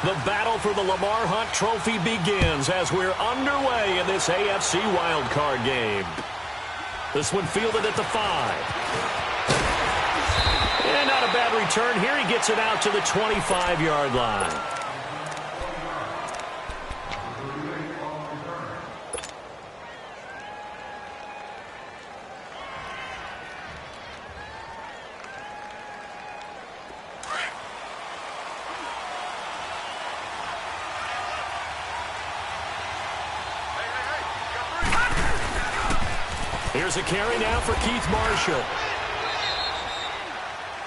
The battle for the Lamar Hunt Trophy begins as we're underway in this AFC wildcard game. This one fielded at the 5. And not a bad return here. He gets it out to the 25-yard line. Here's a carry now for Keith Marshall.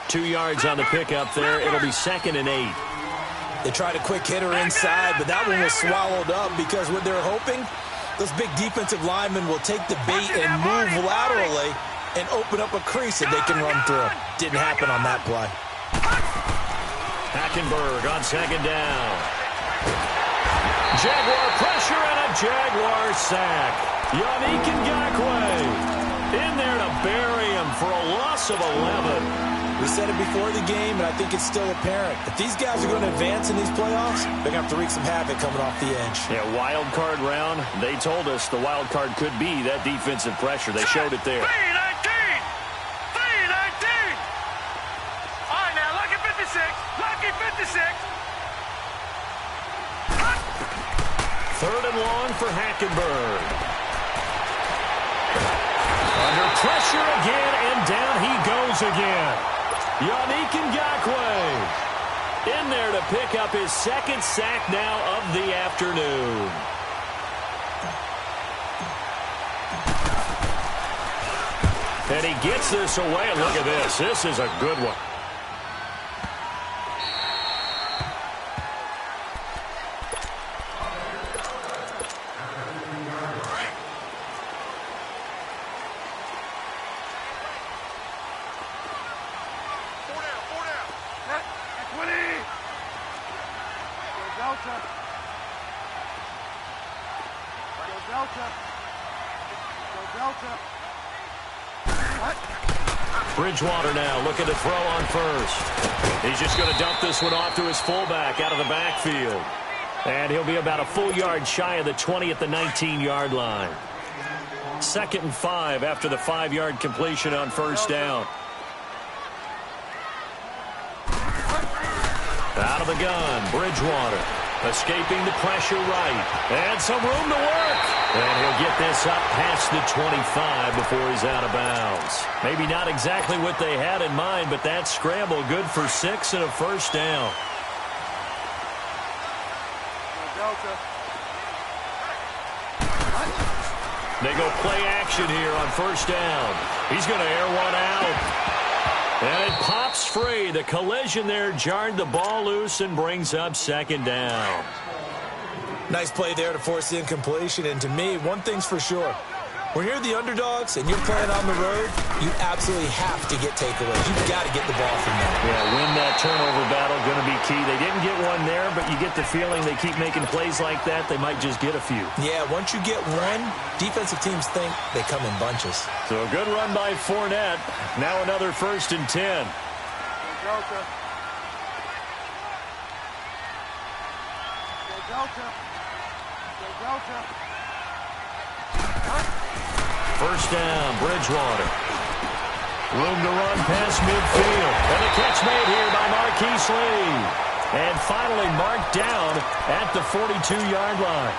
2 yards on the pickup there. It'll be 2nd and 8. They tried a quick hitter inside, but that one was swallowed up because what they're hoping, those big defensive linemen will take the bait and move laterally and open up a crease that they can run through. Didn't happen on that play. Hackenberg on 2nd down. Jaguar pressure and a Jaguar sack. Yannick Ngakoue in there to bury him for a loss of 11. We said it before the game, and I think it's still apparent. If these guys are going to advance in these playoffs, they're going to have to wreak some havoc coming off the edge. Yeah, wild card round. They told us the wild card could be that defensive pressure. They showed it there. 3-19! 3-19! All right, now, lucky 56. Lucky 56. 3rd and long for Hackenberg. Under pressure again, and down he goes again. Yannick Ngakoue in there to pick up his 2nd sack now of the afternoon. And he gets this away. Look at this. This is a good one. Bridgewater now looking to throw on first. He's just going to dump this one off to his fullback out of the backfield. And he'll be about a full yard shy of the 20 at the 19-yard line. 2nd and 5 after the 5-yard completion on 1st down. Out of the gun, Bridgewater. Escaping the pressure right. And some room to work. And he'll get this up past the 25 before he's out of bounds. Maybe not exactly what they had in mind, but that scramble good for 6 and a 1st down. They go play action here on 1st down. He's going to air one out. And it pops free. The collision there jarred the ball loose and brings up 2nd down. Nice play there to force the incompletion. And to me, one thing's for sure. When you're the underdogs and you're playing on the road, you absolutely have to get takeaways. You've got to get the ball from them. Yeah, win that turnover battle, going to be key. They didn't get one there, but you get the feeling they keep making plays like that, they might just get a few. Yeah, once you get one, defensive teams think they come in bunches. So a good run by Fournette. Now another 1st and 10. First down, Bridgewater. Room to run past midfield. And a catch made here by Marquise Lee. And finally marked down at the 42-yard line.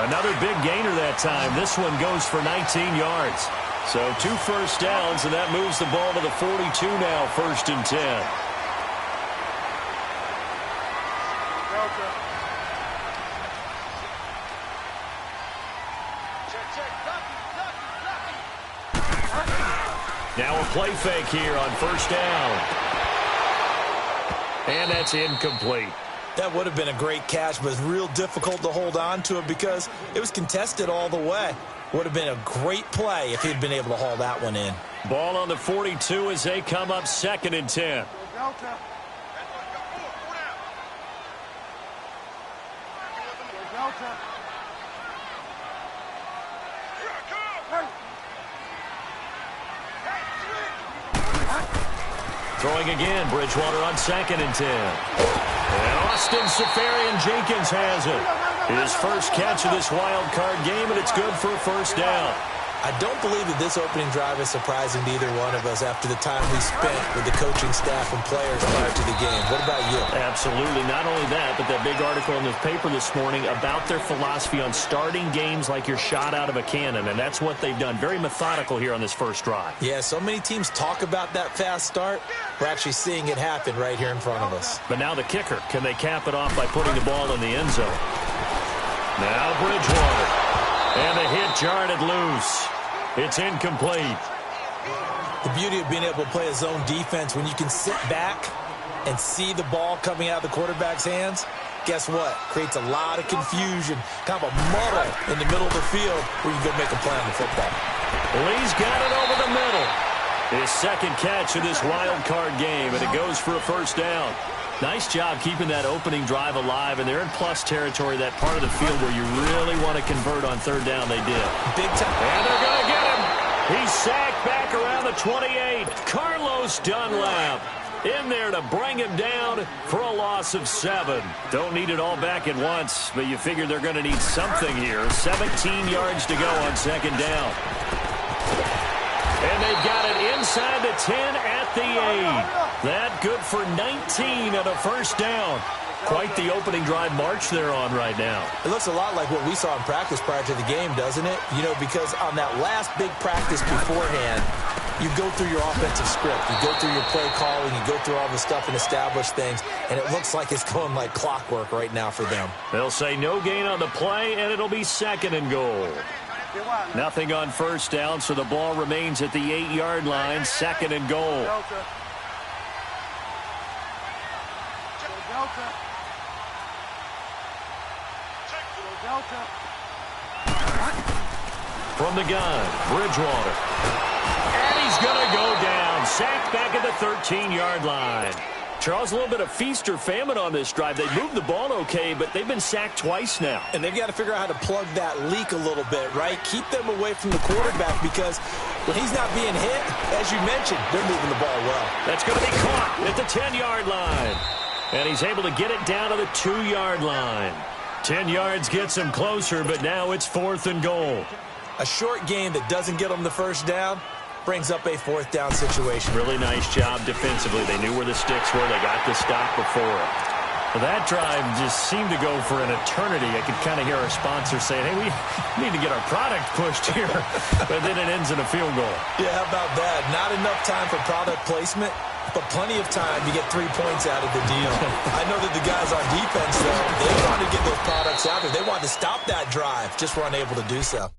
Another big gainer that time. This one goes for 19 yards. So 2 first downs, and that moves the ball to the 42 now, 1st and 10. Now a play fake here on 1st down. And that's incomplete. That would have been a great catch, but it's real difficult to hold on to it because it was contested all the way. Would have been a great play if he'd been able to haul that one in. Ball on the 42 as they come up 2nd and 10. Throwing again, Bridgewater on 2nd and 10. And Austin Safarian-Jenkins has it. His first catch of this wild card game, and it's good for a first down. I don't believe that this opening drive is surprising to either one of us after the time we spent with the coaching staff and players prior to the game. What about you? Absolutely. Not only that, but that big article in the paper this morning about their philosophy on starting games like you're shot out of a cannon, and that's what they've done. Very methodical here on this first drive. Yeah, so many teams talk about that fast start. We're actually seeing it happen right here in front of us. But now the kicker. Can they cap it off by putting the ball in the end zone? Now Bridgewater. And the hit jarred it loose. It's incomplete. The beauty of being able to play a zone defense when you can sit back and see the ball coming out of the quarterback's hands, guess what? Creates a lot of confusion, kind of a muddle in the middle of the field where you can go make a play on the football. Lee's got it over the middle. His second catch of this wild card game, and it goes for a first down. Nice job keeping that opening drive alive, and they're in plus territory, that part of the field where you really want to convert on third down. They did. Big time. And they're going to get him. He's sacked back around the 28. Carlos Dunlap in there to bring him down for a loss of 7. Don't need it all back at once, but you figure they're going to need something here. 17 yards to go on second down. And they've got it inside the 10 at the 8. That good for 19 and a first down. Quite the opening drive march they're on right now. It looks a lot like what we saw in practice prior to the game, doesn't it? You know, because on that last big practice beforehand, you go through your offensive script. You go through your play calling. You go through all the stuff and establish things. And it looks like it's going like clockwork right now for them. They'll say no gain on the play, and it'll be second and goal. Nothing on first down, so the ball remains at the 8-yard line. Second and goal. From the gun, Bridgewater. And he's going to go down. Sacked back at the 13-yard line. Charles, a little bit of feast or famine on this drive. They moved the ball okay, but they've been sacked twice now. And they've got to figure out how to plug that leak a little bit, right? Keep them away from the quarterback because when he's not being hit, as you mentioned, they're moving the ball well. That's going to be caught at the 10-yard line. And he's able to get it down to the 2-yard line. 10 yards gets him closer, but now it's fourth and goal. A short game that doesn't get them the first down brings up a fourth down situation. Really nice job defensively. They knew where the sticks were. They got the stop before it. Well, that drive just seemed to go for an eternity. I could kind of hear our sponsor saying, hey, we need to get our product pushed here. But then it ends in a field goal. Yeah, how about that? Not enough time for product placement, but plenty of time to get 3 points out of the deal. I know that the guys on defense, though, they wanted to get those products out there. They wanted to stop that drive, just were unable to do so.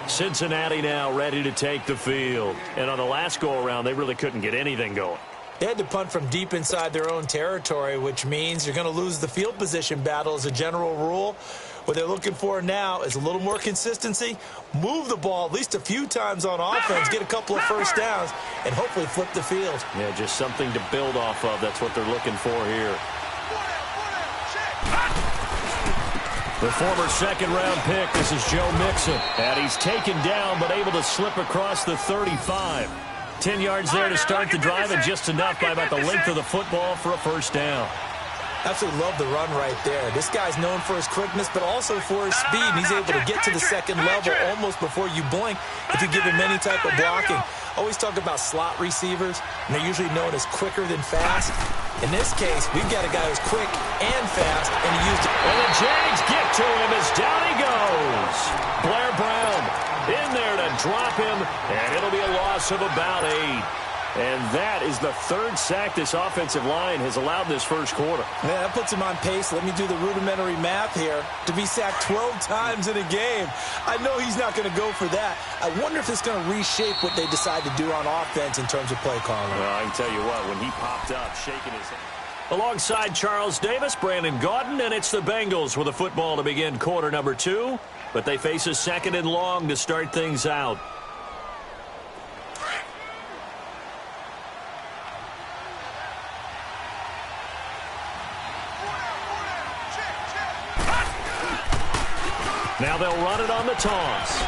Cincinnati now ready to take the field. And on the last go-around, they really couldn't get anything going. They had to punt from deep inside their own territory, which means you're going to lose the field position battle as a general rule. What they're looking for now is a little more consistency, move the ball at least a few times on offense, get a couple of first downs, and hopefully flip the field. Yeah, just something to build off of. That's what they're looking for here. The former second-round pick, this is Joe Mixon. And he's taken down, but able to slip across the 35. 10 yards there to start the drive, and just enough by about the length of the football for a first down. Absolutely love the run right there. This guy's known for his quickness, but also for his speed. And he's able to get to the second level almost before you blink if you give him any type of blocking. Always talk about slot receivers, and they're usually known as quicker than fast. In this case, we've got a guy who's quick and fast, and he used it. And the Jags get to him as down he goes. Blair Brown in there to drop him, and it'll be a loss of about 8. And that is the third sack this offensive line has allowed this first quarter. Yeah, that puts him on pace. Let me do the rudimentary math here. To be sacked 12 times in a game. I know he's not going to go for that. I wonder if it's going to reshape what they decide to do on offense in terms of play calling. Well, I can tell you what, when he popped up, shaking his head. Alongside Charles Davis, Brandon Gaudin, and it's the Bengals with a football to begin quarter number 2. But they face a second and long to start things out. Now they'll run it on the toss.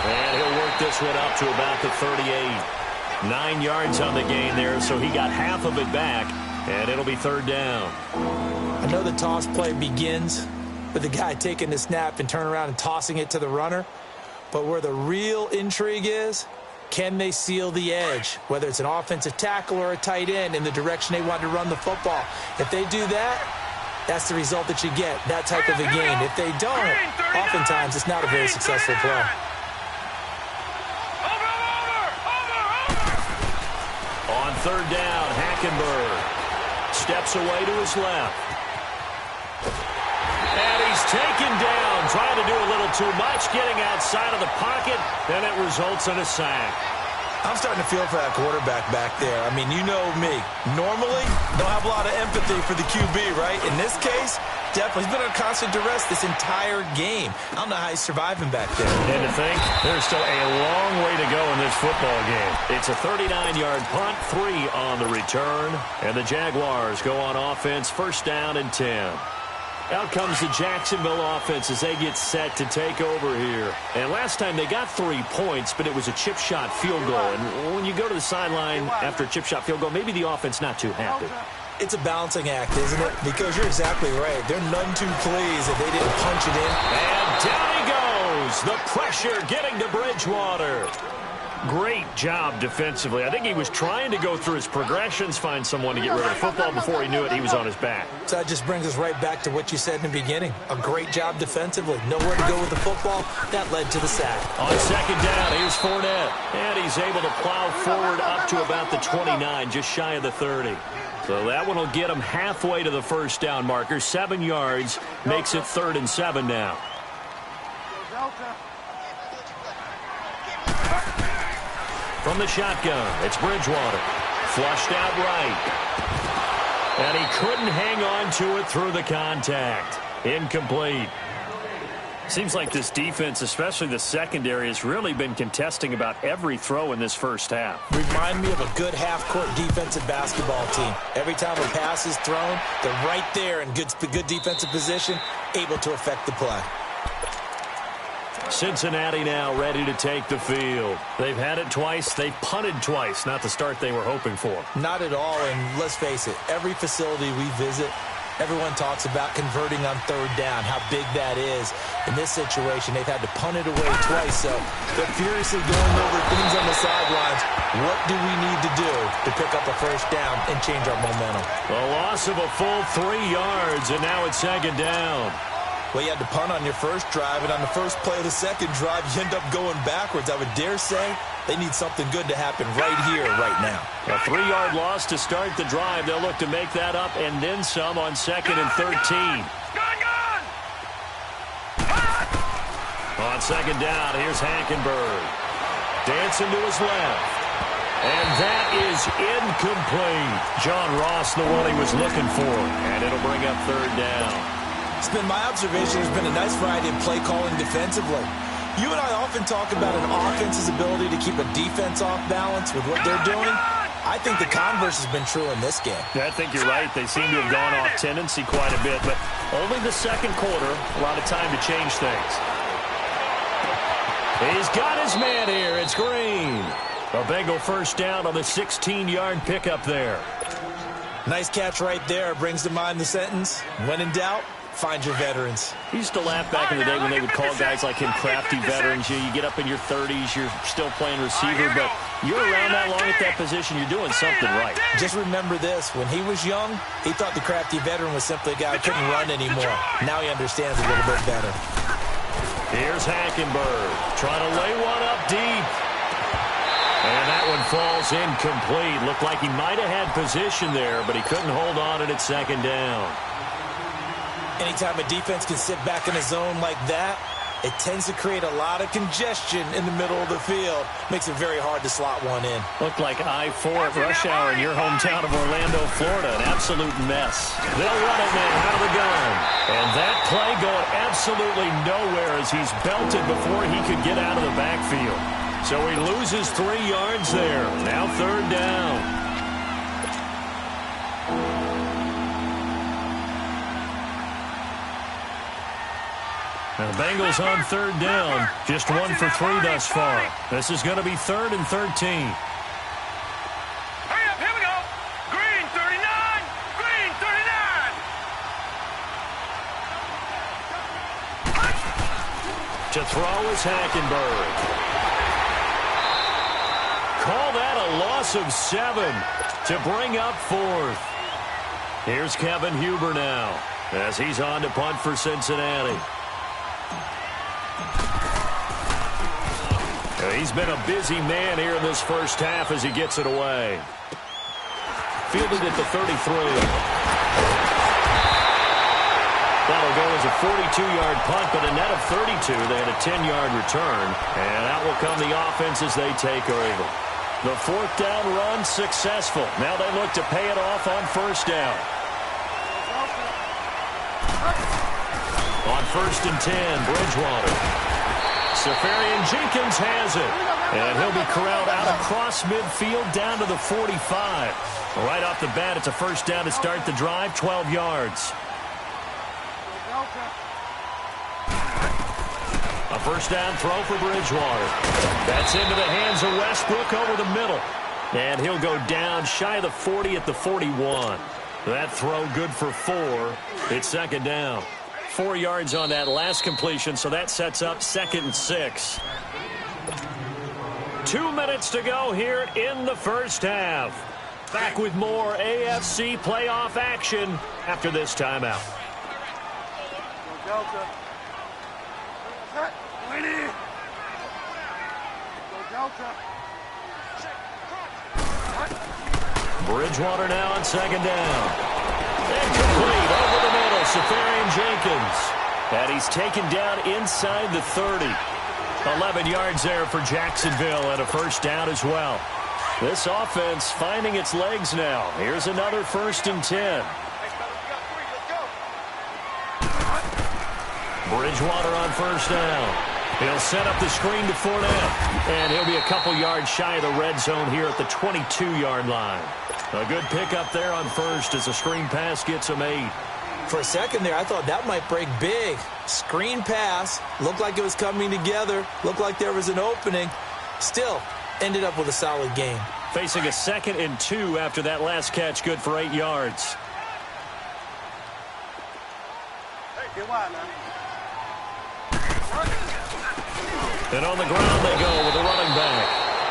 And he'll work this one up to about the 38. 9 yards on the gain there, so he got half of it back, and it'll be third down. I know the toss play begins with the guy taking the snap and turning around and tossing it to the runner. But where the real intrigue is, can they seal the edge, whether it's an offensive tackle or a tight end, in the direction they want to run the football? If they do that, that's the result that you get, that type of a gain. If they don't, oftentimes it's not a very successful play. On third down, Hackenberg steps away to his left. And he's taken down, trying to do a little too much, getting outside of the pocket, and it results in a sack. I'm starting to feel for that quarterback back there. I mean, you know me. Normally, don't have a lot of empathy for the QB, right? In this case, definitely. He's been on constant duress this entire game. I don't know how he's surviving back there. And to think, there's still a long way to go in this football game. It's a 39-yard punt, 3 on the return, and the Jaguars go on offense, first down and 10. Out comes the Jacksonville offense as they get set to take over here. And last time they got 3 points, but it was a chip shot field goal. And when you go to the sideline after a chip shot field goal, maybe the offense not too happy. It's a balancing act, isn't it? Because you're exactly right. They're none too pleased that they didn't punch it in. And down he goes. The pressure getting to Bridgewater. Great job defensively. I think he was trying to go through his progressions, find someone to get rid of the football. Before he knew it, he was on his back. So that just brings us right back to what you said in the beginning. A great job defensively. Nowhere to go with the football. That led to the sack. On second down, here's Fournette. And he's able to plow forward up to about the 29, just shy of the 30. So that one will get him halfway to the first down marker. 7 yards makes it 3rd and 7 now. From the shotgun, it's Bridgewater. Flushed out right. And he couldn't hang on to it through the contact. Incomplete. Seems like this defense, especially the secondary, has really been contesting about every throw in this first half. Remind me of a good half-court defensive basketball team. Every time a pass is thrown, they're right there in good defensive position, able to affect the play. Cincinnati now ready to take the field. They've had it twice. They've punted twice. Not the start they were hoping for. Not at all, and let's face it, every facility we visit, everyone talks about converting on third down, how big that is. In this situation, they've had to punt it away twice, so they're furiously going over things on the sidelines. What do we need to do to pick up a first down and change our momentum? A loss of a full 3 yards, and now it's second down. Well, you had to punt on your first drive, and on the first play of the second drive, you end up going backwards. I would dare say they need something good to happen right here, right now. A 3-yard loss to start the drive. They'll look to make that up and then some on 2nd and 13. On second down, here's Hackenberg. Dancing to his left. And that is incomplete. John Ross, the one he was looking for. And it'll bring up third down. It's been my observation there's been a nice variety of play calling defensively. You and I often talk about an offense's ability to keep a defense off balance with what they're doing. I think the converse has been true in this game. I think you're right. They seem to have gone off tendency quite a bit, but only the second quarter, a lot of time to change things. He's got his man here. It's Green. A Bengal first down on the 16-yard pickup there. Nice catch right there. Brings to mind the sentence, when in doubt, find your veterans. He used to laugh back in the day when they would call guys like him crafty veterans. You get up in your 30s, you're still playing receiver, but you're around that long at that position, you're doing something right. Just remember this. When he was young, he thought the crafty veteran was simply a guy who couldn't run anymore. Now he understands a little bit better. Here's Hackenberg trying to lay one up deep. And that one falls incomplete. Looked like he might have had position there, but he couldn't hold on it at second down. Anytime a defense can sit back in a zone like that, it tends to create a lot of congestion in the middle of the field. Makes it very hard to slot one in. Looked like I-4 at rush hour in your hometown of Orlando, Florida. An absolute mess. They'll run it now out of the gun. And that play going absolutely nowhere as he's belted before he could get out of the backfield. So he loses 3 yards there. Now third down. And the Bengals on third down. Just 1 for 3 thus far. This is going to be 3rd and 13. Hurry up, here we go. Green 39. Green 39. To throw is Hackenberg. Call that a loss of 7 to bring up 4th. Here's Kevin Huber now as he's on to punt for Cincinnati. He's been a busy man here in this first half as he gets it away. Fielded at the 33. That'll go as a 42-yard punt, but a net of 32. They had a 10-yard return, and out will come the offense as they take over. The 4th down run successful. Now they look to pay it off on 1st down. On 1st and 10, Bridgewater. Safarian Jenkins has it. And he'll be corralled out across midfield down to the 45. Right off the bat, it's a 1st down to start the drive, 12 yards. A 1st down throw for Bridgewater. That's into the hands of Westbrook over the middle. And he'll go down shy of the 40 at the 41. That throw good for 4. It's 2nd down. 4 yards on that last completion, so that sets up 2nd and 6. 2 minutes to go here in the first half. Back with more AFC playoff action after this timeout. Bridgewater now on 2nd down. Incomplete over the middle, Safarian Jenkins. And he's taken down inside the 30. 11 yards there for Jacksonville and a 1st down as well. This offense finding its legs now. Here's another 1st and 10. Bridgewater on 1st down. He'll set up the screen to Fournette. And he'll be a couple yards shy of the red zone here at the 22-yard line. A good pickup there on 1st as a screen pass gets him 8. For a second there, I thought that might break big. Screen pass. Looked like it was coming together. Looked like there was an opening. Still, ended up with a solid game. Facing a 2nd and 2 after that last catch, good for 8 yards. Hey, get wide now. And on the ground they go with the running back.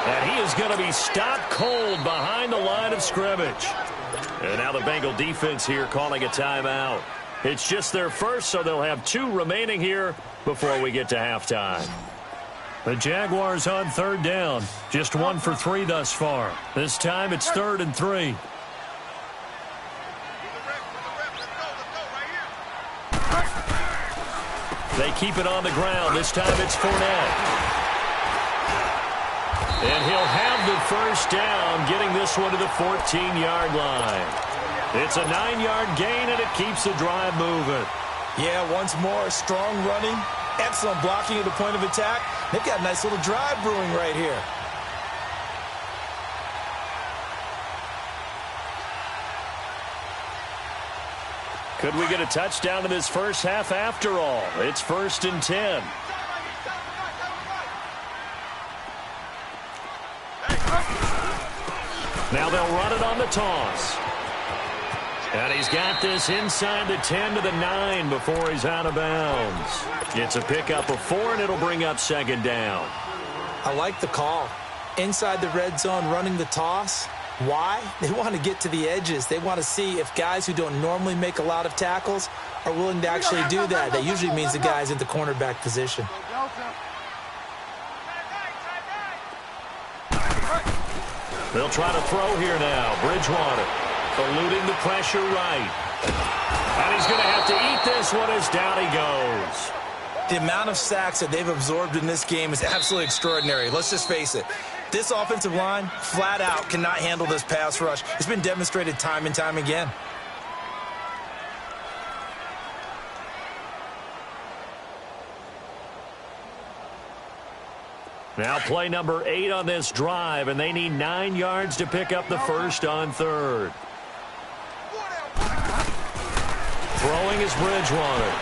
And he is going to be stopped cold behind the line of scrimmage. And now the Bengal defense here calling a timeout. It's just their first, so they'll have 2 remaining here before we get to halftime. The Jaguars on 3rd down. Just 1 for 3 thus far. This time it's 3rd and 3. They keep it on the ground. This time it's Fournette. And he'll have the 1st down, getting this one to the 14-yard line. It's a 9-yard gain, and it keeps the drive moving. Yeah, once more, strong running, excellent blocking at the point of attack. They've got a nice little drive brewing right here. Could we get a touchdown in this first half after all? It's 1st and 10. Now they'll run it on the toss. And he's got this inside the 10 to the 9 before he's out of bounds. It's a pickup of 4, and it'll bring up second down. I like the call. Inside the red zone, running the toss. Why? They want to get to the edges. They want to see if guys who don't normally make a lot of tackles are willing to actually do that. That usually means the guy's in the cornerback position. They'll try to throw here now. Bridgewater eluding the pressure right. And he's going to have to eat this one as down he goes. The amount of sacks that they've absorbed in this game is absolutely extraordinary. Let's just face it. This offensive line, flat out, cannot handle this pass rush. It's been demonstrated time and time again. Now play number 8 on this drive, and they need 9 yards to pick up the first on third. Throwing is Bridgewater.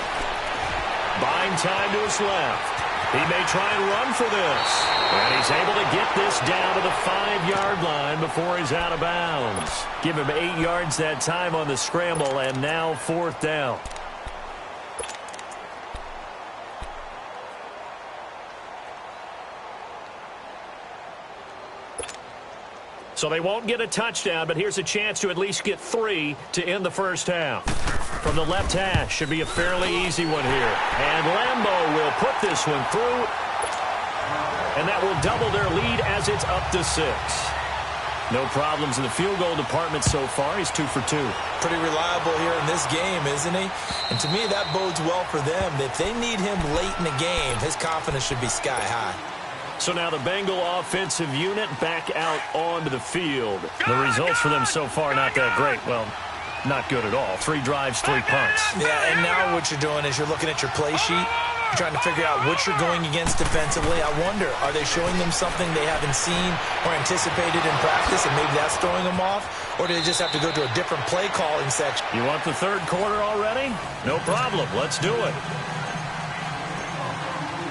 Buying time to his left. He may try and run for this. And he's able to get this down to the 5-yard line before he's out of bounds. Give him 8 yards that time on the scramble, and now fourth down. So they won't get a touchdown, but here's a chance to at least get 3 to end the first half. From the left hash, should be a fairly easy one here. And Lambeau will put this one through. And that will double their lead as it's up to 6. No problems in the field goal department so far. He's 2 for 2. Pretty reliable here in this game, isn't he? And to me, that bodes well for them. If they need him late in the game, his confidence should be sky high. So now the Bengal offensive unit back out onto the field. The results for them so far not that great. Well, not good at all. 3 drives, 3 punts. Yeah, and now what you're doing is you're looking at your play sheet. You're trying to figure out what you're going against defensively. I wonder, are they showing them something they haven't seen or anticipated in practice, and maybe that's throwing them off? Or do they just have to go to a different play calling section? You want the third quarter already? No problem. Let's do it.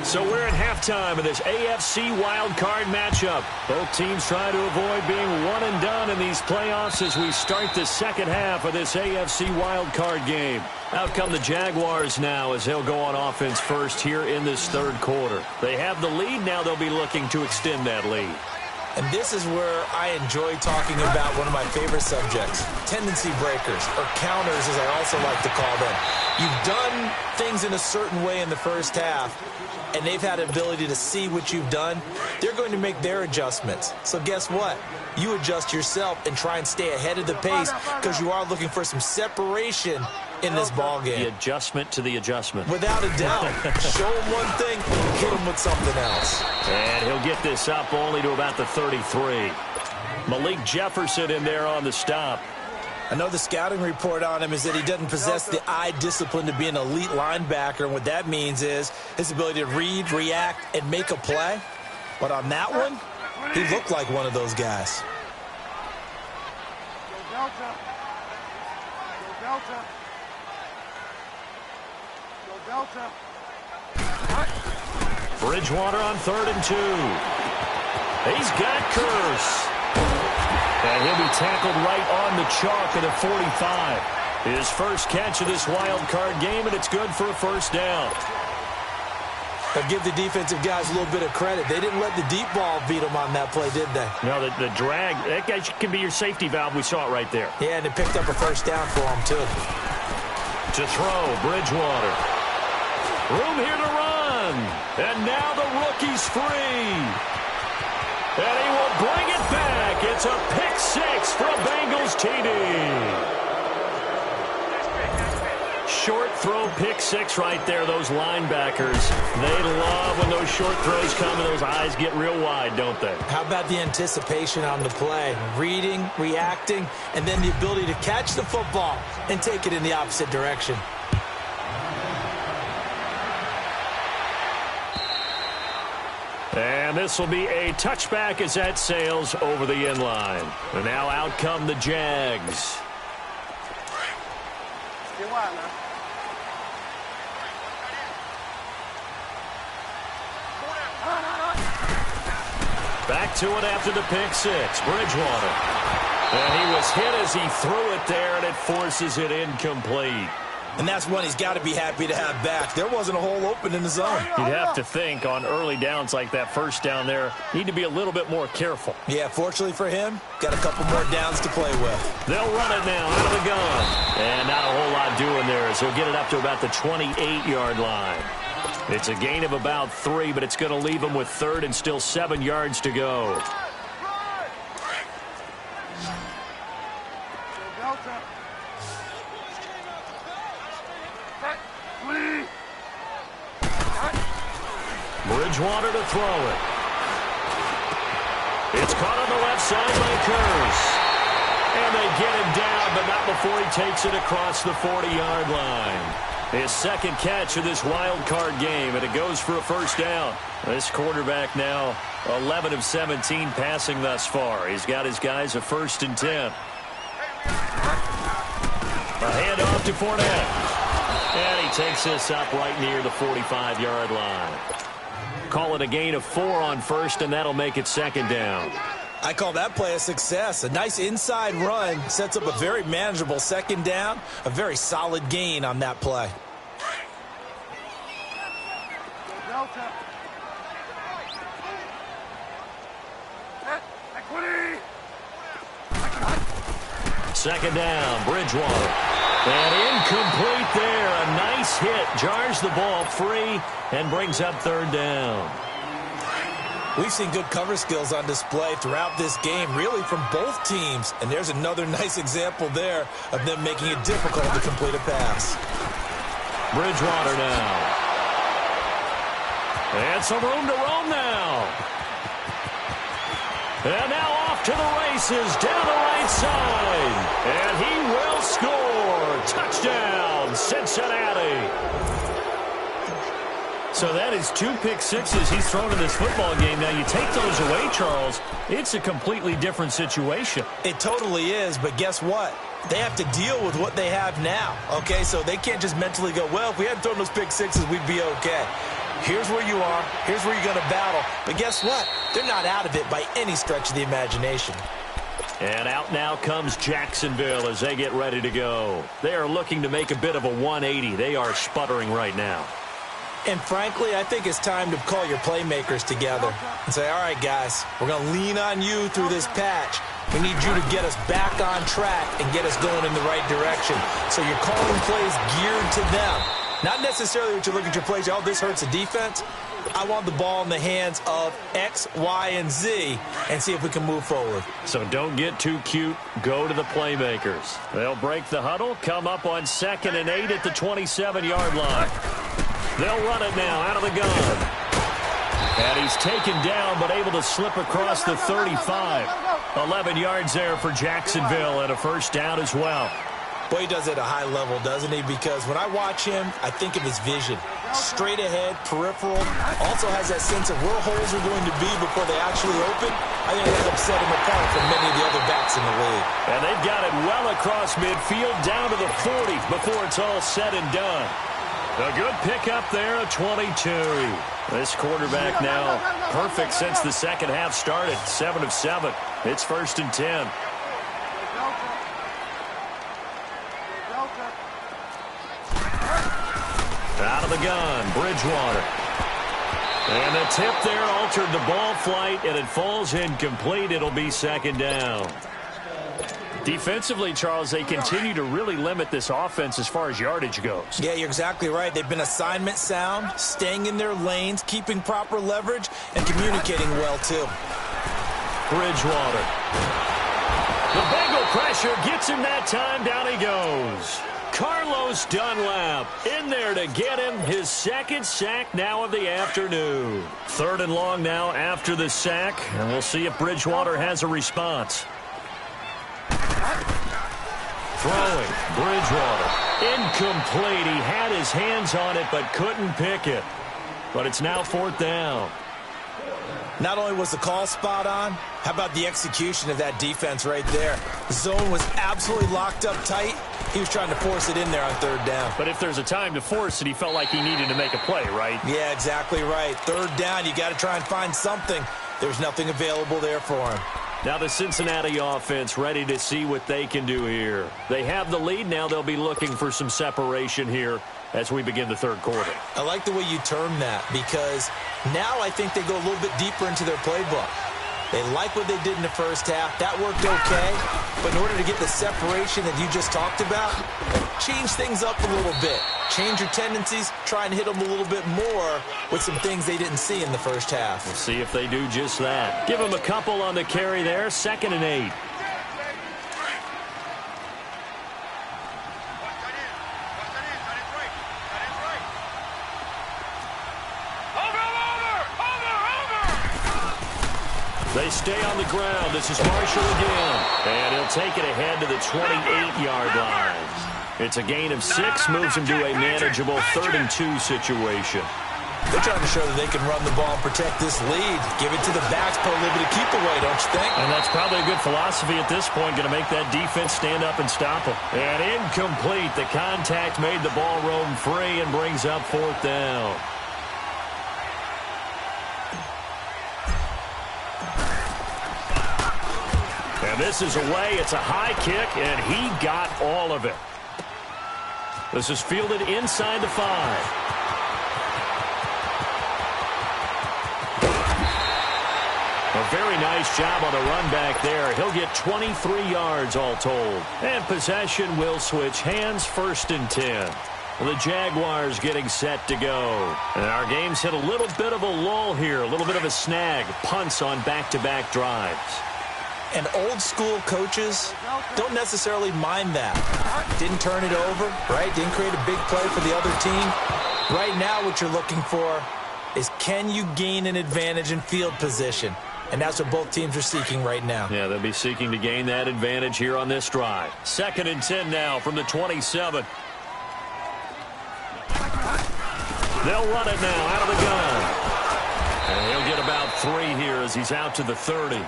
So we're at halftime of this AFC wildcard matchup. Both teams try to avoid being one and done in these playoffs as we start the second half of this AFC wildcard game. Out come the Jaguars now as they'll go on offense first here in this third quarter. They have the lead. Now they'll be looking to extend that lead. And this is where I enjoy talking about one of my favorite subjects, tendency breakers, or counters as I also like to call them. You've done things in a certain way in the first half, and they've had the ability to see what you've done. They're going to make their adjustments. So guess what? You adjust yourself and try and stay ahead of the pace because you are looking for some separation in this ball game. The adjustment to the adjustment. Without a doubt. Show him one thing, hit him with something else. And he'll get this up only to about the 33. Malik Jefferson in there on the stop. I know the scouting report on him is that he doesn't possess the eye discipline to be an elite linebacker. And what that means is his ability to read, react, and make a play. But on that one, he looked like one of those guys. Go Delta. Go Delta. Go Delta. Bridgewater on 3rd and 2. He's got Curse. And he'll be tackled right on the chalk at the 45. His first catch of this wild card game, and it's good for a first down. But give the defensive guys a little bit of credit. They didn't let the deep ball beat them on that play, did they? No, the drag, that guy can be your safety valve. We saw it right there. Yeah, and it picked up a first down for him, too. To throw, Bridgewater. Room here to run. And now the rookie's free. And he will bring it back. It's a pick 6 for a Bengals TD. Short throw, pick 6 right there. Those linebackers, they love when those short throws come and those eyes get real wide, don't they? How about the anticipation on the play? Reading, reacting, and then the ability to catch the football and take it in the opposite direction. And this will be a touchback as that sails over the end line. And now out come the Jags. Get wild now. Back to it after the pick 6. Bridgewater. And he was hit as he threw it there, and it forces it incomplete. And that's one he's got to be happy to have back. There wasn't a hole open in the zone. You'd have to think on early downs like that first down there, need to be a little bit more careful. Yeah, fortunately for him, got a couple more downs to play with. They'll run it now out of the gun. And not a whole lot doing there, so he'll get it up to about the 28-yard line. It's a gain of about 3, but it's going to leave him with 3rd and still 7 yards to go. Bridgewater to throw it. It's caught on the left side by Curse. And they get him down, but not before he takes it across the 40-yard line. His second catch of this wild card game, and it goes for a first down. This quarterback now 11 of 17 passing thus far. He's got his guys a 1st and 10. A handoff to Fournette. And he takes this up right near the 45-yard line. Call it a gain of 4 on 1st, and that'll make it 2nd down. I call that play a success. A nice inside run sets up a very manageable 2nd down. A very solid gain on that play. Second down, Bridgewater. And incomplete there. A nice hit. Jars the ball free and brings up 3rd down. We've seen good cover skills on display throughout this game, really from both teams. And there's another nice example there of them making it difficult to complete a pass. Bridgewater now. And some room to roam now. And now off to the races down the right side. And he will score. Touchdown, Cincinnati. So that is 2 pick sixes he's thrown in this football game. Now you take those away, Charles, it's a completely different situation. It totally is, but guess what? They have to deal with what they have now, okay? So they can't just mentally go, well, if we hadn't thrown those pick sixes, we'd be okay. Here's where you are. Here's where you're going to battle. But guess what? They're not out of it by any stretch of the imagination. And out now comes Jacksonville as they get ready to go. They are looking to make a bit of a 180. They are sputtering right now. And frankly, I think it's time to call your playmakers together and say, all right, guys, we're going to lean on you through this patch. We need you to get us back on track and get us going in the right direction. So you're calling plays geared to them. Not necessarily what you look at your plays, oh, this hurts the defense. I want the ball in the hands of X, Y, and Z and see if we can move forward. So don't get too cute. Go to the playmakers. They'll break the huddle, come up on 2nd and 8 at the 27-yard line. They'll run it now out of the gun. And he's taken down but able to slip across the 35. 11 yards there for Jacksonville and a first down as well. Boy, he does it at a high level, doesn't he? Because when I watch him, I think of his vision. Straight ahead, peripheral. Also has that sense of where holes are going to be before they actually open. I think that helps set him apart from many of the other backs in the league. And they've got it well across midfield down to the 40 before it's all said and done. A good pickup there, a 22. This quarterback now perfect since the second half started. 7 of 7. It's 1st and 10. Out of the gun, Bridgewater. And the tip there altered the ball flight, and it falls incomplete. It'll be 2nd down. Defensively, Charles, they continue to really limit this offense as far as yardage goes. Yeah, you're exactly right. They've been assignment sound, staying in their lanes, keeping proper leverage, and communicating well, too. Bridgewater. The Bengal pressure gets him that time. Down he goes. Carlos Dunlap in there to get him his 2nd sack now of the afternoon. 3rd and long now after the sack, and we'll see if Bridgewater has a response. Throwing, Bridgewater. Incomplete. He had his hands on it but couldn't pick it. But it's now 4th down. Not only was the call spot on, how about the execution of that defense right there? The zone was absolutely locked up tight. He was trying to force it in there on 3rd down. But if there's a time to force it, he felt like he needed to make a play, right? Yeah, exactly right. 3rd down, you got to try and find something. There's nothing available there for him. Now the Cincinnati offense ready to see what they can do here. They have the lead. Now they'll be looking for some separation here as we begin the third quarter. I like the way you term that, because now I think they go a little bit deeper into their playbook. They like what they did in the first half. That worked okay. But in order to get the separation that you just talked about, change things up a little bit. Change your tendencies. Try and hit them a little bit more with some things they didn't see in the first half. We'll see if they do just that. Give them a couple on the carry there. 2nd and 8. They stay on the ground. This is Marshall again. And he'll take it ahead to the 28-yard line. It's a gain of 6, moves him to a manageable 3rd and 2 situation. They're trying to show that they can run the ball and protect this lead. Give it to the backs, put a little bit of keep away, don't you think? And that's probably a good philosophy at this point, going to make that defense stand up and stop them. And incomplete. The contact made the ball roam free and brings up 4th down. And this is away. It's a high kick, and he got all of it. This is fielded inside the 5. A very nice job on the run back there. He'll get 23 yards all told. And possession will switch hands, 1st and 10. The Jaguars getting set to go. And our game's hit a little bit of a lull here, a little bit of a snag. Punts on back-to-back drives. And old-school coaches don't necessarily mind that. Didn't turn it over, right? Didn't create a big play for the other team. Right now what you're looking for is, can you gain an advantage in field position? And that's what both teams are seeking right now. Yeah, they'll be seeking to gain that advantage here on this drive. 2nd and 10 now from the 27. They'll run it now out of the gun. And he'll get about 3 here as he's out to the 30.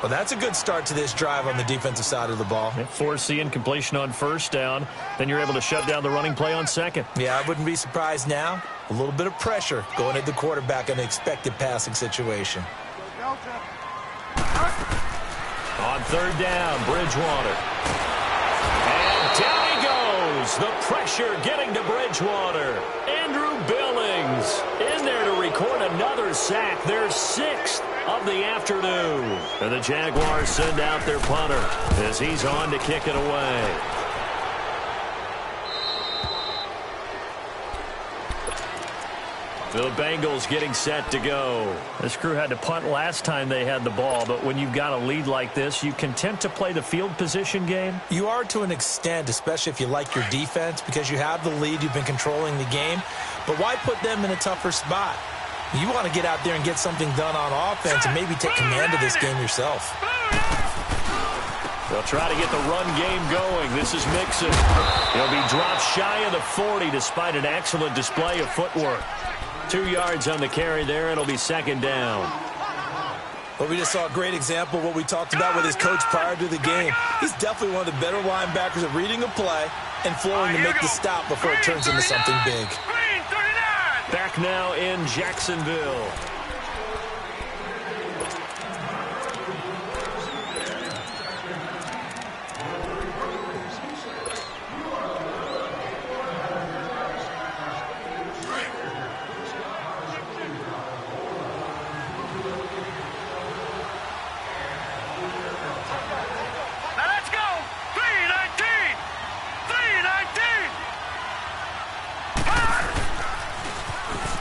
Well, that's a good start to this drive on the defensive side of the ball. Force the incompletion on 1st down. Then you're able to shut down the running play on 2nd. Yeah, I wouldn't be surprised now. A little bit of pressure going at the quarterback in an expected passing situation. On 3rd down, Bridgewater. And down he goes. The pressure getting to Bridgewater. Andrew Billings in there to record another sack. Their 6th of the afternoon. And the Jaguars send out their punter as he's on to kick it away. The Bengals getting set to go. This crew had to punt last time they had the ball, but when you've got a lead like this, you content to play the field position game? You are to an extent, especially if you like your defense, because you have the lead, you've been controlling the game. But why put them in a tougher spot? You want to get out there and get something done on offense and maybe take command of this game yourself. They'll try to get the run game going. This is Mixon. He'll be dropped shy of the 40 despite an excellent display of footwork. 2 yards on the carry there. It'll be 2nd down. Well, we just saw a great example of what we talked about with his coach prior to the game. He's definitely one of the better linebackers at reading a play and flowing to make the stop before it turns into something big. Back now in Jacksonville.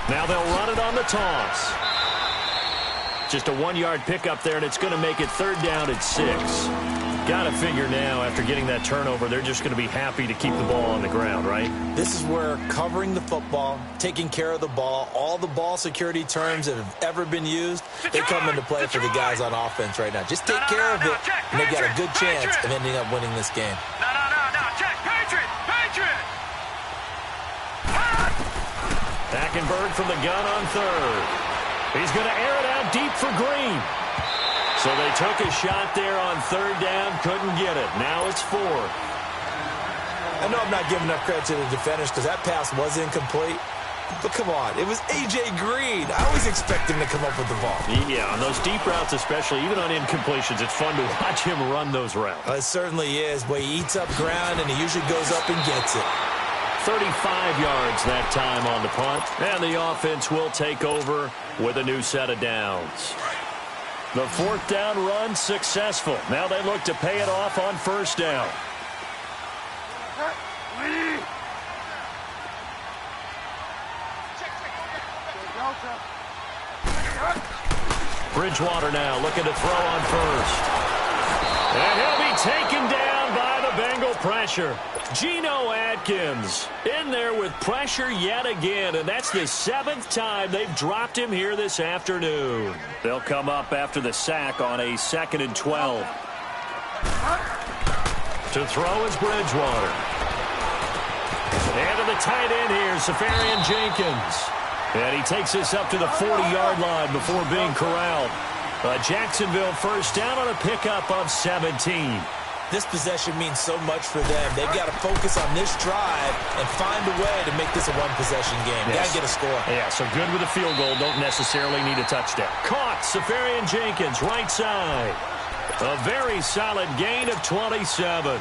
Now they'll run it on the toss. Just a 1-yard pickup there, and it's going to make it 3rd down at 6. Got to figure now, after getting that turnover, they're just going to be happy to keep the ball on the ground, right? This is where covering the football, taking care of the ball, all the ball security terms that have ever been used, they come into play for the guys on offense right now. Just take care of it, and they've got a good chance of ending up winning this game. Check. Patriot. Hackenberg from the gun on 3rd. He's going to air it out deep for Green. So they took a shot there on 3rd down, couldn't get it. Now it's 4th. I know I'm not giving enough credit to the defenders because that pass was incomplete. But come on, it was A.J. Green. I always expect him to come up with the ball. Yeah, on those deep routes especially, even on incompletions, it's fun to watch him run those routes. It certainly is. But he eats up ground, and he usually goes up and gets it. 35 yards that time on the punt, and the offense will take over with a new set of downs. The fourth down run successful. Now they look to pay it off on first down. Bridgewater now looking to throw on first. And he'll be taken down by the Bengal pressure. Geno Atkins in there with pressure yet again, and that's the 7th time they've dropped him here this afternoon. They'll come up after the sack on a 2nd and 12. To throw is Bridgewater. And to the tight end here, Safarian Jenkins. And he takes this up to the 40-yard line before being corralled. Jacksonville first down on a pickup of 17. This possession means so much for them. They've got to focus on this drive and find a way to make this a one-possession game. Yes. Got to get a score. Yeah, so good with a field goal. Don't necessarily need a touchdown. Caught, Safarian Jenkins, right side. A very solid gain of 27.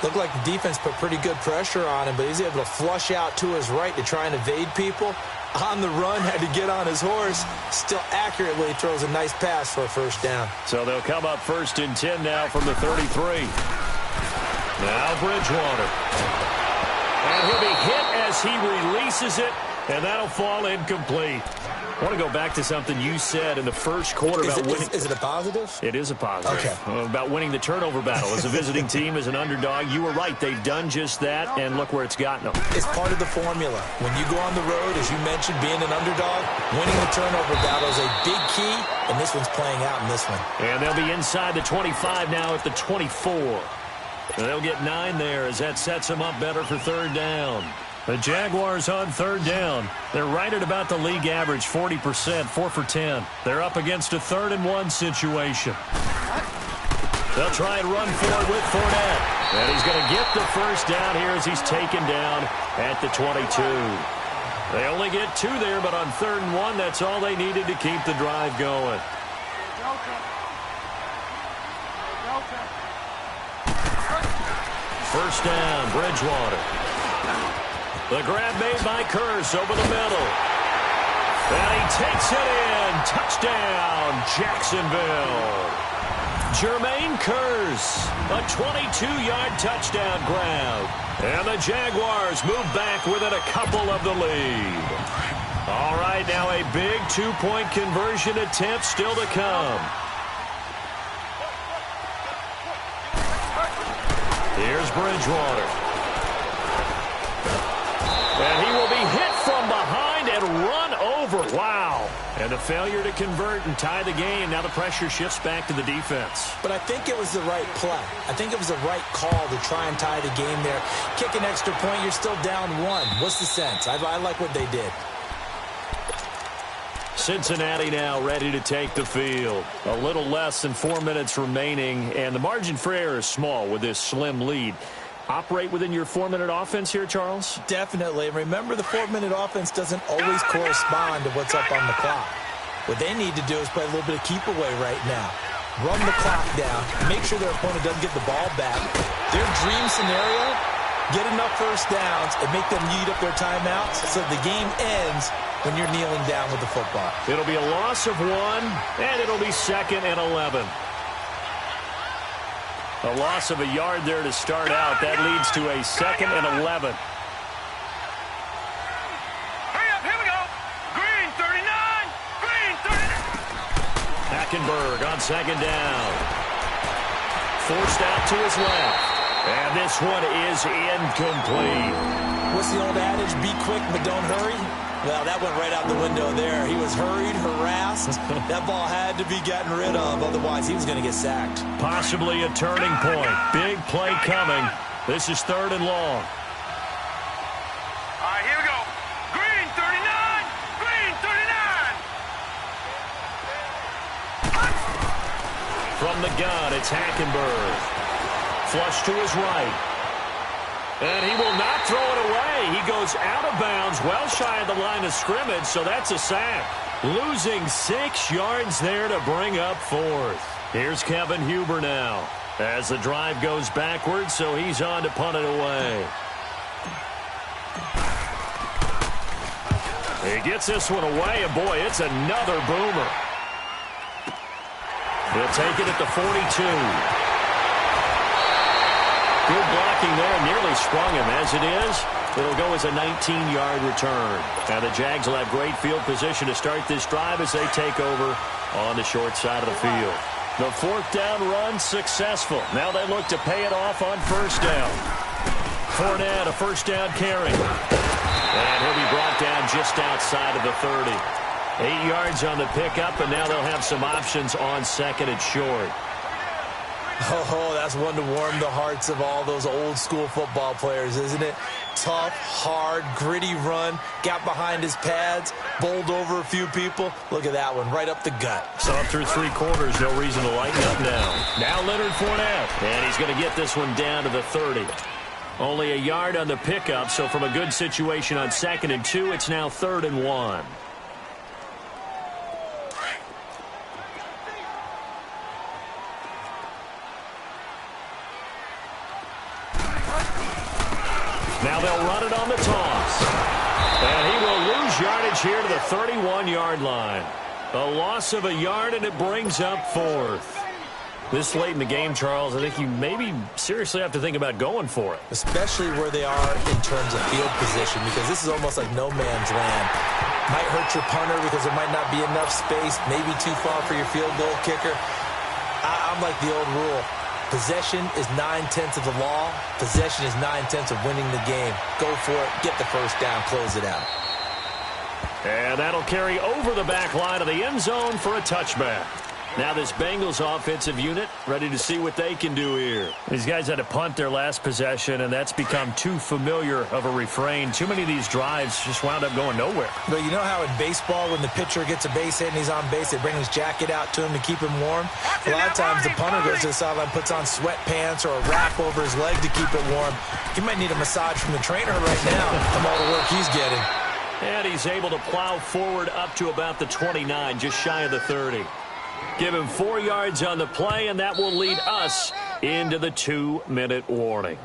Looked like the defense put pretty good pressure on him, but he's able to flush out to his right to try and evade people. On the run, had to get on his horse. Still accurately throws a nice pass for a first down. So they'll come up 1st and 10 now from the 33. Now Bridgewater. And he'll be hit as he releases it, and that'll fall incomplete. I want to go back to something you said in the first quarter about winning. Is it a positive? It is a positive. Okay. About winning the turnover battle. As a visiting team, as an underdog, you were right. They've done just that, and look where it's gotten them. It's part of the formula. When you go on the road, as you mentioned, being an underdog, winning the turnover battle is a big key, and this one's playing out in this one. And they'll be inside the 25 now at the 24. And they'll get 9 there as that sets them up better for 3rd down. The Jaguars on 3rd down. They're right at about the league average, 40%, 4 for 10. They're up against a 3rd and 1 situation. They'll try and run forward with Fournette. And he's going to get the first down here as he's taken down at the 22. They only get 2 there, but on 3rd and 1, that's all they needed to keep the drive going. First down, Bridgewater. The grab made by Curse over the middle. And he takes it in. Touchdown, Jacksonville. Jermaine Curse, a 22-yard touchdown grab. And the Jaguars move back within a couple of the lead. All right, now a big 2-point conversion attempt still to come. Here's Bridgewater. And he will be hit from behind and run over. Wow. And the failure to convert and tie the game. Now the pressure shifts back to the defense. But I think it was the right play. I think it was the right call to try and tie the game there. Kick an extra point, you're still down 1. What's the sense? I like what they did. Cincinnati now ready to take the field. A little less than 4 minutes remaining, and the margin for error is small with this slim lead. Operate within your 4-minute offense here, Charles? Definitely. Remember, the 4-minute offense doesn't always correspond to what's up on the clock. What they need to do is play a little bit of keep away right now. Run the clock down. Make sure their opponent doesn't get the ball back. Their dream scenario, get enough first downs and make them eat up their timeouts so the game ends when you're kneeling down with the football. It'll be a loss of 1, and it'll be 2nd and 11. A loss of a yard there to start out. That leads to a 2nd and 11. Hurry up, here we go. Green 39. Green 39. Hackenberg on 2nd down. Forced out to his left. And this one is incomplete. What's the old adage? Be quick, but don't hurry. Well, that went right out the window there. He was hurried, harassed. That ball had to be gotten rid of. Otherwise, he was going to get sacked. Possibly a turning point. Big play coming. This is 3rd and long. All right, here we go. Green 39. Green 39. From the gun, it's Hackenberg. Flush to his right. And he will not throw it away. He goes out of bounds, well shy of the line of scrimmage, so that's a sack. Losing 6 yards there to bring up 4th. Here's Kevin Huber now as the drive goes backwards, so he's on to punt it away. He gets this one away, and boy, it's another boomer. He'll take it at the 42. Good blocking there, nearly sprung him. As it is, it'll go as a 19-yard return. Now the Jags will have great field position to start this drive as they take over on the short side of the field. The 4th down run successful. Now they look to pay it off on 1st down. Fournette, a 1st down carry. And he'll be brought down just outside of the 30. 8 yards on the pickup, and now they'll have some options on 2nd and short. Oh, that's one to warm the hearts of all those old-school football players, isn't it? Tough, hard, gritty run, got behind his pads, bowled over a few people. Look at that one, right up the gut. Saw through 3 quarters, no reason to lighten up now. Now Leonard Fournette, and he's going to get this one down to the 30. Only a yard on the pickup, so from a good situation on 2nd and 2, it's now 3rd and 1. Now they'll run it on the toss. And he will lose yardage here to the 31-yard line. A loss of a yard, and it brings up 4th. This late in the game, Charles, I think you maybe seriously have to think about going for it. Especially where they are in terms of field position, because this is almost like no man's land. Might hurt your punter because there might not be enough space, maybe too far for your field goal kicker. I'm like the old rule. Possession is 9/10 of the law. Possession is 9/10 of winning the game. Go for it. Get the 1st down. Close it out. And that'll carry over the back line of the end zone for a touchback. Now this Bengals offensive unit ready to see what they can do here. These guys had to punt their last possession, and that's become too familiar of a refrain. Too many of these drives just wound up going nowhere. But you know how in baseball, when the pitcher gets a base hit and he's on base, they bring his jacket out to him to keep him warm? A lot of times the punter goes to the sideline, puts on sweatpants or a wrap over his leg to keep it warm. He might need a massage from the trainer right now from all the work he's getting. And he's able to plow forward up to about the 29, just shy of the 30. Give him 4 yards on the play, and that will lead us into the 2-minute warning.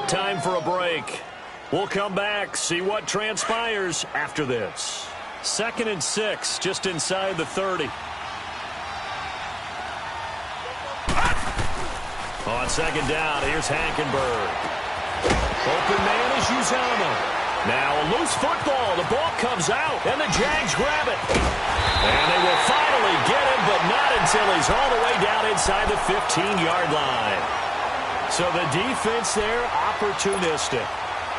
Time for a break. We'll come back, see what transpires after this. 2nd and 6, just inside the 30. On 2nd down, here's Hackenberg. Open man is Uzama. Now a loose football. The ball comes out, and the Jags grab it. And they will finally get him, but not until he's all the way down inside the 15-yard line. So the defense there, opportunistic.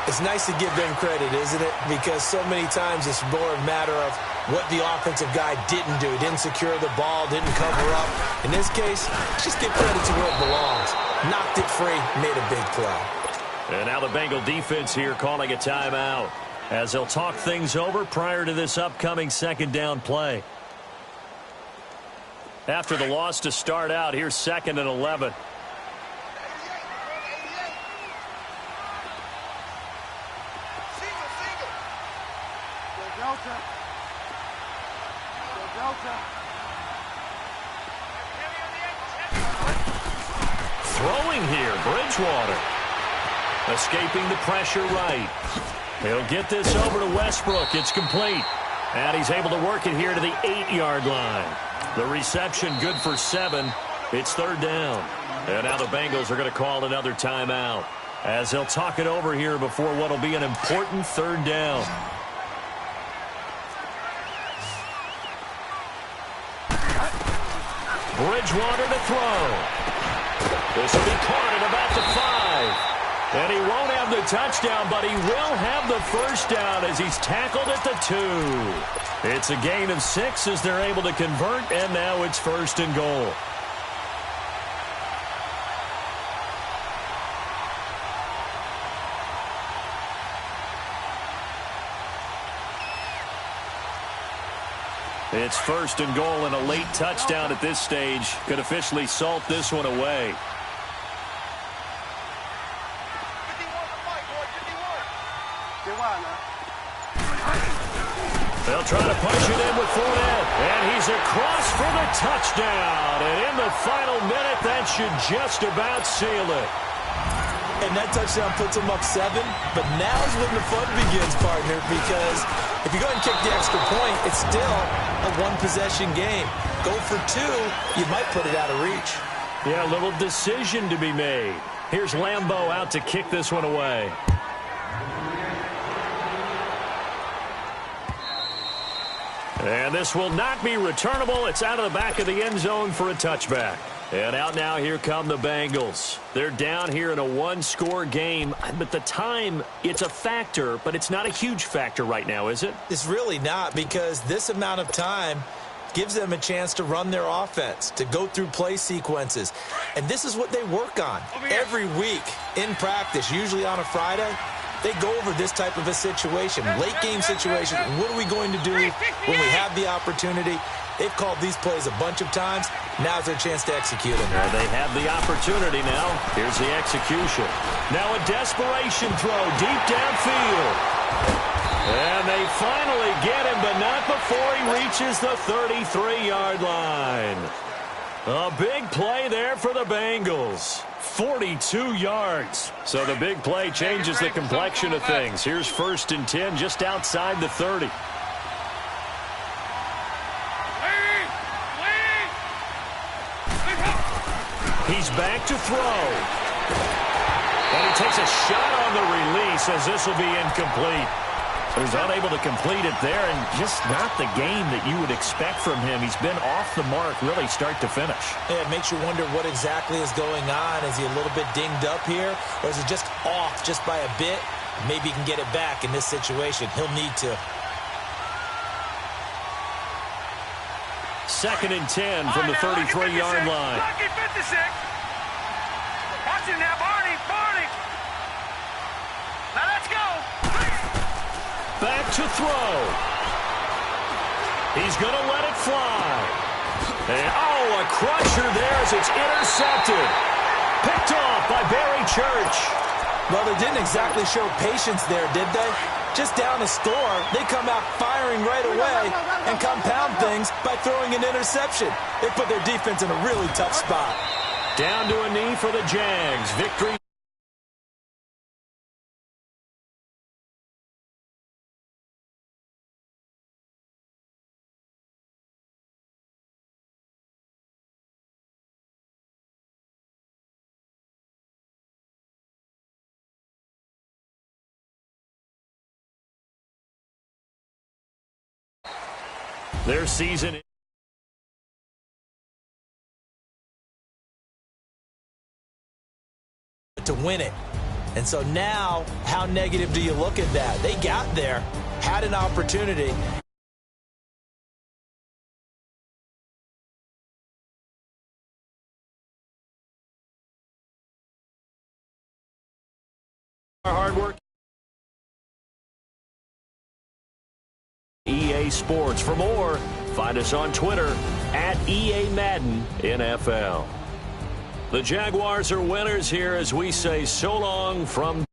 It's nice to give them credit, isn't it? Because so many times it's more a matter of what the offensive guy didn't do. Didn't secure the ball, didn't cover up. In this case, just give credit to where it belongs. Knocked it free, made a big play. And now the Bengal defense here calling a timeout as they'll talk things over prior to this upcoming 2nd down play. After the loss to start out, here's 2nd and 11. Throwing here, Bridgewater. Escaping the pressure right. He'll get this over to Westbrook. It's complete. And he's able to work it here to the 8-yard line. The reception good for 7. It's 3rd down. And now the Bengals are going to call another timeout as they'll talk it over here before what will be an important 3rd down. Bridgewater to throw. This will be caught at about the 5. And he won't have the touchdown, but he will have the 1st down as he's tackled at the 2. It's a gain of 6 as they're able to convert, and now it's 1st and goal. It's 1st and goal, and a late touchdown at this stage could officially salt this one away. They'll try to punch it in with Fournette. And he's across for the touchdown. And in the final minute, that should just about seal it. And that touchdown puts them up 7. But now's when the fun begins, partner, because if you go ahead and kick the extra point, it's still a one-possession game. Go for 2, you might put it out of reach. Yeah, a little decision to be made. Here's Lambeau out to kick this one away. And this will not be returnable. It's out of the back of the end zone for a touchback. And out now, here come the Bengals. They're down here in a one-score game. But the time, it's a factor, but it's not a huge factor right now, is it? It's really not, because this amount of time gives them a chance to run their offense, to go through play sequences. And this is what they work on every week in practice, usually on a Friday. They go over this type of a situation, late-game situation. What are we going to do when we have the opportunity? They've called these plays a bunch of times. Now's their chance to execute them. They have the opportunity now. Here's the execution. Now a desperation throw deep downfield. And they finally get him, but not before he reaches the 33-yard line. A big play there for the Bengals. 42 yards. So the big play changes the complexion of things. Here's 1st and 10 just outside the 30. He's back to throw. And he takes a shot on the release as this will be incomplete. So he's unable to complete it there, and just not the game that you would expect from him. He's been off the mark really start to finish. Yeah, it makes you wonder what exactly is going on. Is he a little bit dinged up here, or is it just off just by a bit? Maybe he can get it back in this situation. He'll need to. 2nd and 10 from the 33-yard line. Lucky 56. Watch him now, Barney. Now let's go. Back to throw. He's going to let it fly. And, a crusher there as it's intercepted. Picked off by Barry Church. Well, they didn't exactly show patience there, did they? Just down a score, they come out firing right away and compound things by throwing an interception. They put their defense in a really tough spot. Down to a knee for the Jags. Victory. Their season to win it. And so now, how negative do you look at that? They got there, had an opportunity. Hard work. EA Sports. For more, find us on Twitter at EA Madden NFL. The Jaguars are winners here as we say so long from